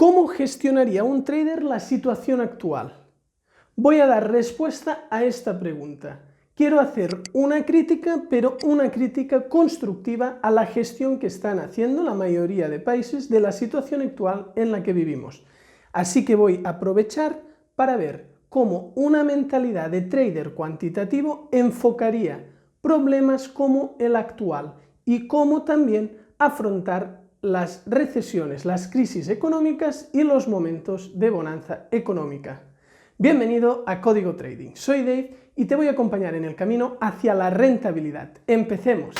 ¿Cómo gestionaría un trader la situación actual? Voy a dar respuesta a esta pregunta. Quiero hacer una crítica, pero una crítica constructiva a la gestión que están haciendo la mayoría de países de la situación actual en la que vivimos. Así que voy a aprovechar para ver cómo una mentalidad de trader cuantitativo enfocaría problemas como el actual y cómo también afrontar las recesiones, las crisis económicas y los momentos de bonanza económica. Bienvenido a Código Trading, soy Dave y te voy a acompañar en el camino hacia la rentabilidad. ¡Empecemos!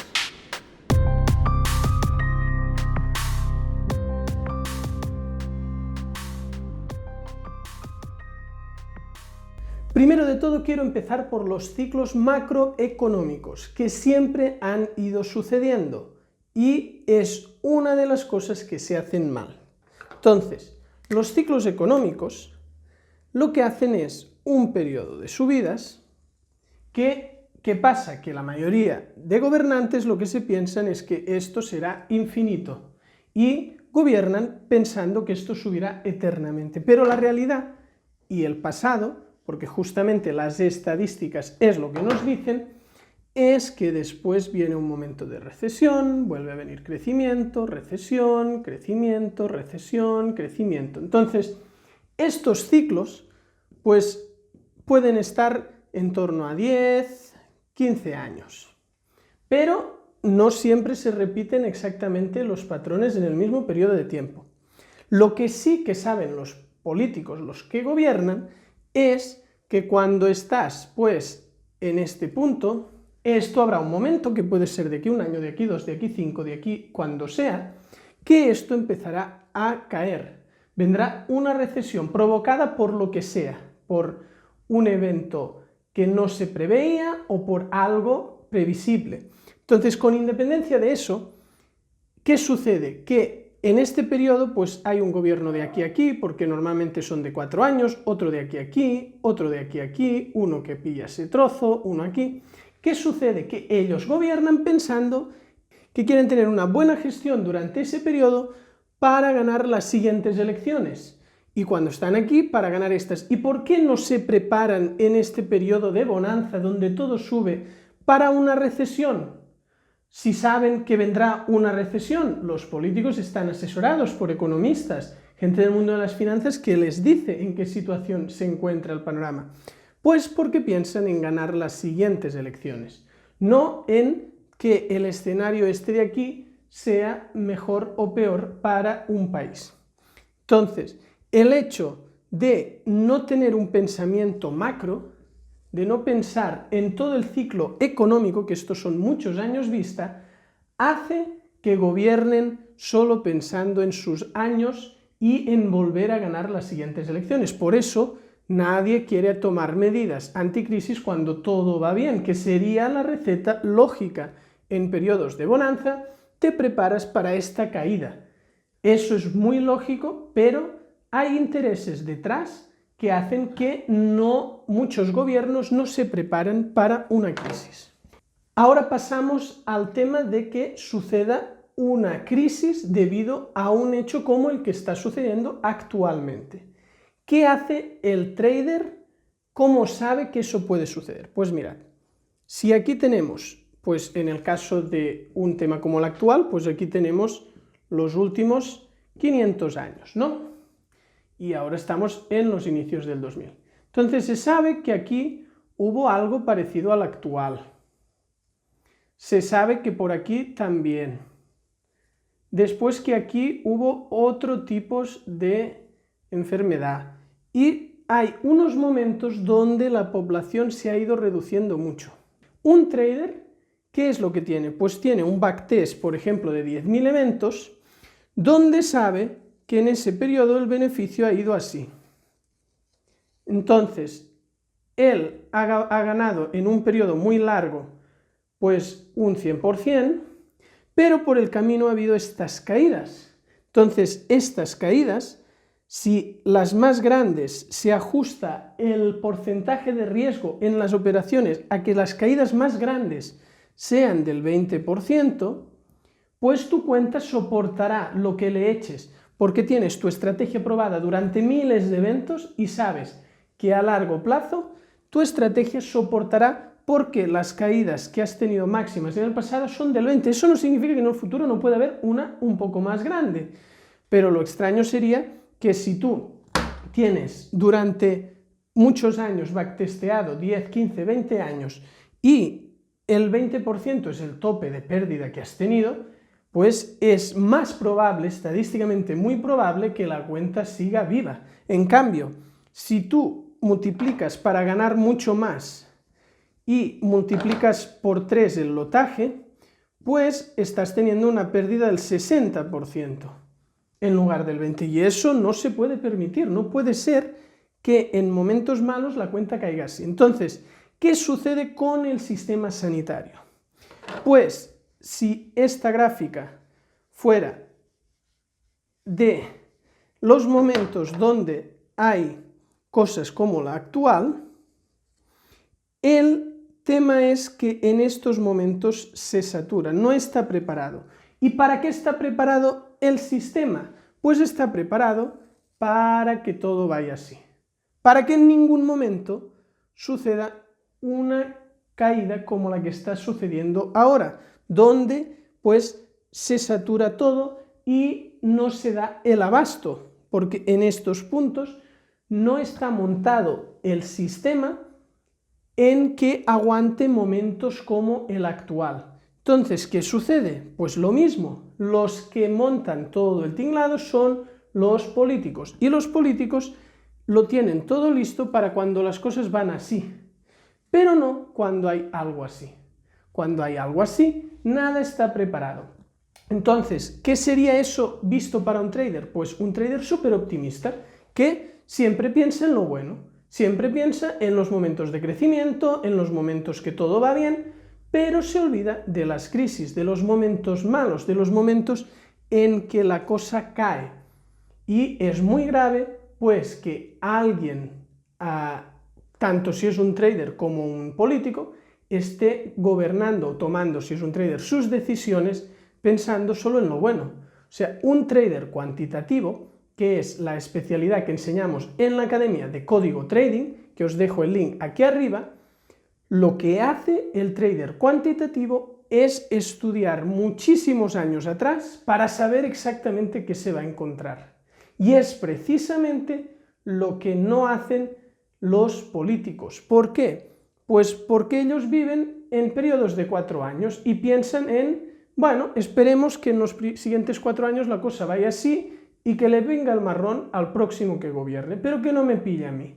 Primero de todo quiero empezar por los ciclos macroeconómicos que siempre han ido sucediendo y es una de las cosas que se hacen mal. Entonces, los ciclos económicos lo que hacen es un periodo de subidas ¿qué pasa? Que la mayoría de gobernantes lo que se piensan es que esto será infinito y gobiernan pensando que esto subirá eternamente, pero la realidad y el pasado, porque justamente las estadísticas es lo que nos dicen, es que después viene un momento de recesión, vuelve a venir crecimiento, recesión, crecimiento, recesión, crecimiento. Entonces, estos ciclos pues pueden estar en torno a 10, 15 años, pero no siempre se repiten exactamente los patrones en el mismo periodo de tiempo. Lo que sí que saben los políticos, los que gobiernan, es que cuando estás pues en este punto, esto habrá un momento, que puede ser de aquí un año, de aquí 2, de aquí 5, de aquí cuando sea, que esto empezará a caer. Vendrá una recesión provocada por lo que sea, por un evento que no se preveía o por algo previsible. Entonces, con independencia de eso, ¿qué sucede? Que en este periodo pues hay un gobierno de aquí a aquí, porque normalmente son de 4 años, otro de aquí a aquí, otro de aquí a aquí, uno que pilla ese trozo, uno aquí. ¿Qué sucede? Que ellos gobiernan pensando que quieren tener una buena gestión durante ese periodo para ganar las siguientes elecciones. Y cuando están aquí, para ganar estas. ¿Y por qué no se preparan en este periodo de bonanza, donde todo sube, para una recesión? Si saben que vendrá una recesión, los políticos están asesorados por economistas, gente del mundo de las finanzas que les dice en qué situación se encuentra el panorama. Pues porque piensan en ganar las siguientes elecciones, no en que el escenario este de aquí sea mejor o peor para un país. Entonces, el hecho de no tener un pensamiento macro, de no pensar en todo el ciclo económico, que estos son muchos años vista, hace que gobiernen solo pensando en sus años y en volver a ganar las siguientes elecciones. Por eso nadie quiere tomar medidas anticrisis cuando todo va bien, que sería la receta lógica. En periodos de bonanza te preparas para esta caída. Eso es muy lógico, pero hay intereses detrás que hacen que muchos gobiernos no se preparen para una crisis. Ahora pasamos al tema de que suceda una crisis debido a un hecho como el que está sucediendo actualmente. ¿Qué hace el trader? ¿Cómo sabe que eso puede suceder? Pues mirad, si aquí tenemos, pues en el caso de un tema como el actual, pues aquí tenemos los últimos 500 años, ¿no? Y ahora estamos en los inicios del 2000. Entonces se sabe que aquí hubo algo parecido al actual. Se sabe que por aquí también. Después que aquí hubo otro tipo de enfermedad. Y hay unos momentos donde la población se ha ido reduciendo mucho. Un trader, ¿qué es lo que tiene? Pues tiene un backtest, por ejemplo, de 10.000 eventos, donde sabe que en ese periodo el beneficio ha ido así. Entonces, él ha ganado en un periodo muy largo, pues un 100%, pero por el camino ha habido estas caídas. Entonces, estas caídas, si las más grandes se ajusta el porcentaje de riesgo en las operaciones a que las caídas más grandes sean del 20%, pues tu cuenta soportará lo que le eches, porque tienes tu estrategia probada durante miles de eventos y sabes que a largo plazo tu estrategia soportará porque las caídas que has tenido máximas en el pasado son del 20. Eso no significa que en el futuro no pueda haber una un poco más grande, pero lo extraño sería que si tú tienes durante muchos años backtesteado, 10, 15, 20 años, y el 20% es el tope de pérdida que has tenido, pues es más probable, estadísticamente muy probable, que la cuenta siga viva. En cambio, si tú multiplicas para ganar mucho más y multiplicas por 3 el lotaje, pues estás teniendo una pérdida del 60% en lugar del 20%. Y eso no se puede permitir, no puede ser que en momentos malos la cuenta caiga así. Entonces, ¿qué sucede con el sistema sanitario? Pues, si esta gráfica fuera de los momentos donde hay cosas como la actual, el tema es que en estos momentos se satura, no está preparado. ¿Y para qué está preparado el sistema? Pues está preparado para que todo vaya así, para que en ningún momento suceda una caída como la que está sucediendo ahora, donde pues se satura todo y no se da el abasto, porque en estos puntos no está montado el sistema en que aguante momentos como el actual. Entonces, ¿qué sucede? Pues lo mismo, los que montan todo el tinglado son los políticos, y los políticos lo tienen todo listo para cuando las cosas van así, pero no cuando hay algo así. Cuando hay algo así, nada está preparado. Entonces, ¿qué sería eso visto para un trader? Pues un trader súper optimista, que siempre piensa en lo bueno, siempre piensa en los momentos de crecimiento, en los momentos que todo va bien, pero se olvida de las crisis, de los momentos malos, de los momentos en que la cosa cae. Y es muy grave, pues, que alguien, tanto si es un trader como un político, esté gobernando o tomando, si es un trader, sus decisiones pensando solo en lo bueno. O sea, un trader cuantitativo, que es la especialidad que enseñamos en la Academia de Código Trading, que os dejo el link aquí arriba, lo que hace el trader cuantitativo es estudiar muchísimos años atrás para saber exactamente qué se va a encontrar. Y es precisamente lo que no hacen los políticos. ¿Por qué? Pues porque ellos viven en periodos de 4 años y piensan en, bueno, esperemos que en los siguientes 4 años la cosa vaya así y que le venga el marrón al próximo que gobierne, pero que no me pille a mí.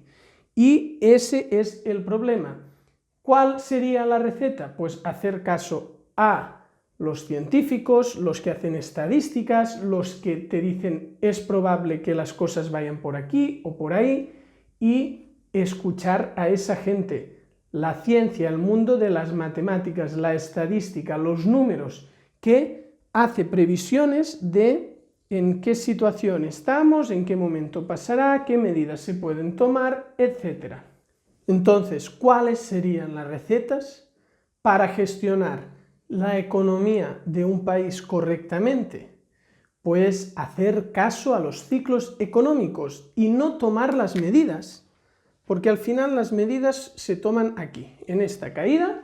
Y ese es el problema. ¿Cuál sería la receta? Pues hacer caso a los científicos, los que hacen estadísticas, los que te dicen es probable que las cosas vayan por aquí o por ahí, y escuchar a esa gente. La ciencia, el mundo de las matemáticas, la estadística, los números, que hace previsiones de en qué situación estamos, en qué momento pasará, qué medidas se pueden tomar, etc. Entonces, ¿cuáles serían las recetas para gestionar la economía de un país correctamente? Pues hacer caso a los ciclos económicos y no tomar las medidas, porque al final las medidas se toman aquí, en esta caída,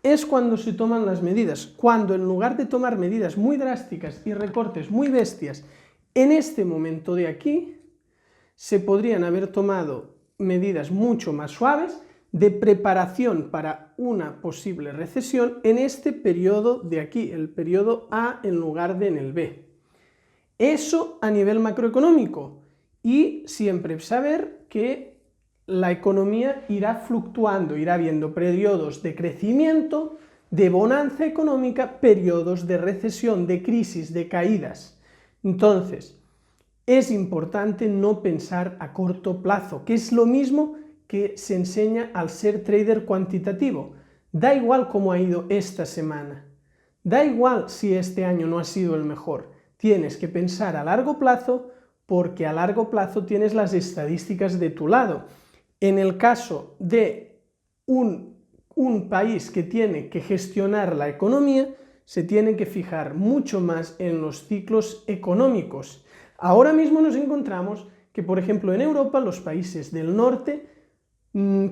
es cuando se toman las medidas, cuando en lugar de tomar medidas muy drásticas y recortes muy bestias en este momento de aquí, se podrían haber tomado medidas mucho más suaves de preparación para una posible recesión en este periodo de aquí, el periodo A en lugar de en el B. Eso a nivel macroeconómico, y siempre saber que la economía irá fluctuando, irá habiendo periodos de crecimiento, de bonanza económica, periodos de recesión, de crisis, de caídas. Entonces, es importante no pensar a corto plazo, que es lo mismo que se enseña al ser trader cuantitativo. Da igual cómo ha ido esta semana, da igual si este año no ha sido el mejor, tienes que pensar a largo plazo, porque a largo plazo tienes las estadísticas de tu lado. En el caso de un país que tiene que gestionar la economía, se tiene que fijar mucho más en los ciclos económicos. Ahora mismo nos encontramos que, por ejemplo, en Europa los países del norte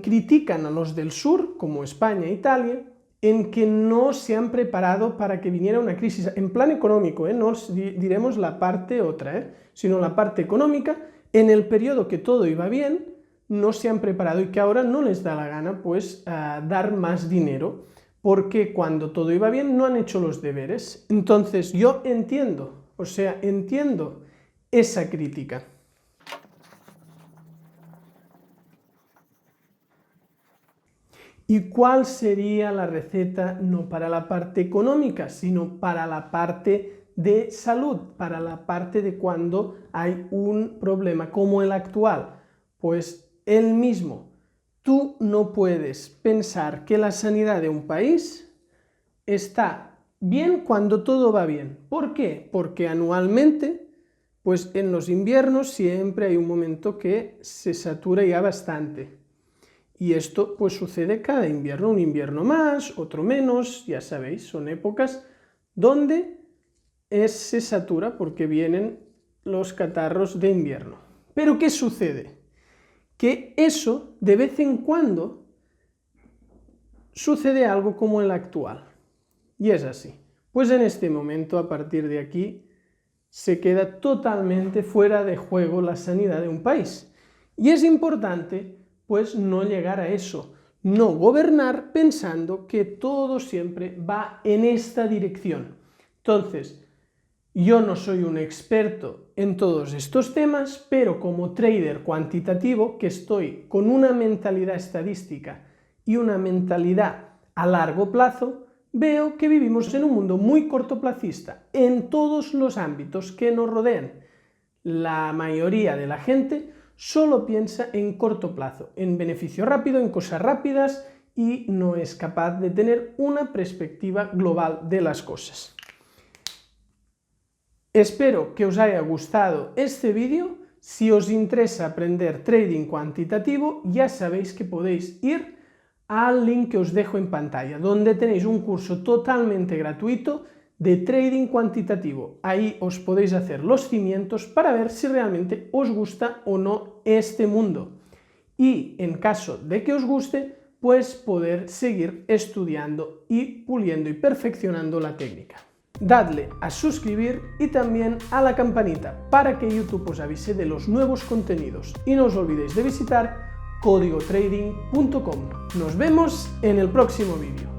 critican a los del sur, como España e Italia, en que no se han preparado para que viniera una crisis, en plan económico, no diremos la parte otra, sino la parte económica, en el periodo que todo iba bien, no se han preparado y que ahora no les da la gana pues dar más dinero, porque cuando todo iba bien no han hecho los deberes. Entonces yo entiendo, entiendo esa crítica. ¿Y cuál sería la receta no para la parte económica, sino para la parte de salud, para la parte de cuando hay un problema como el actual? Pues el mismo. Tú no puedes pensar que la sanidad de un país está bien cuando todo va bien. ¿Por qué? Porque anualmente, pues en los inviernos siempre hay un momento que se satura ya bastante. Y esto pues sucede cada invierno, un invierno más, otro menos, ya sabéis, son épocas donde se satura porque vienen los catarros de invierno. Pero ¿qué sucede? Que eso, de vez en cuando, sucede algo como el actual. Y es así. Pues en este momento, a partir de aquí, se queda totalmente fuera de juego la sanidad de un país. Y es importante pues no llegar a eso, no gobernar pensando que todo siempre va en esta dirección. Entonces, yo no soy un experto en todos estos temas, pero como trader cuantitativo, que estoy con una mentalidad estadística y una mentalidad a largo plazo, veo que vivimos en un mundo muy cortoplacista en todos los ámbitos que nos rodean. La mayoría de la gente solo piensa en corto plazo, en beneficio rápido, en cosas rápidas y no es capaz de tener una perspectiva global de las cosas. Espero que os haya gustado este vídeo. Si os interesa aprender trading cuantitativo, ya sabéis que podéis ir al link que os dejo en pantalla, donde tenéis un curso totalmente gratuito de trading cuantitativo. Ahí os podéis hacer los cimientos para ver si realmente os gusta o no este mundo. Y en caso de que os guste, pues poder seguir estudiando y puliendo y perfeccionando la técnica. Dadle a suscribir y también a la campanita para que YouTube os avise de los nuevos contenidos. Y no os olvidéis de visitar códigotrading.com. Nos vemos en el próximo vídeo.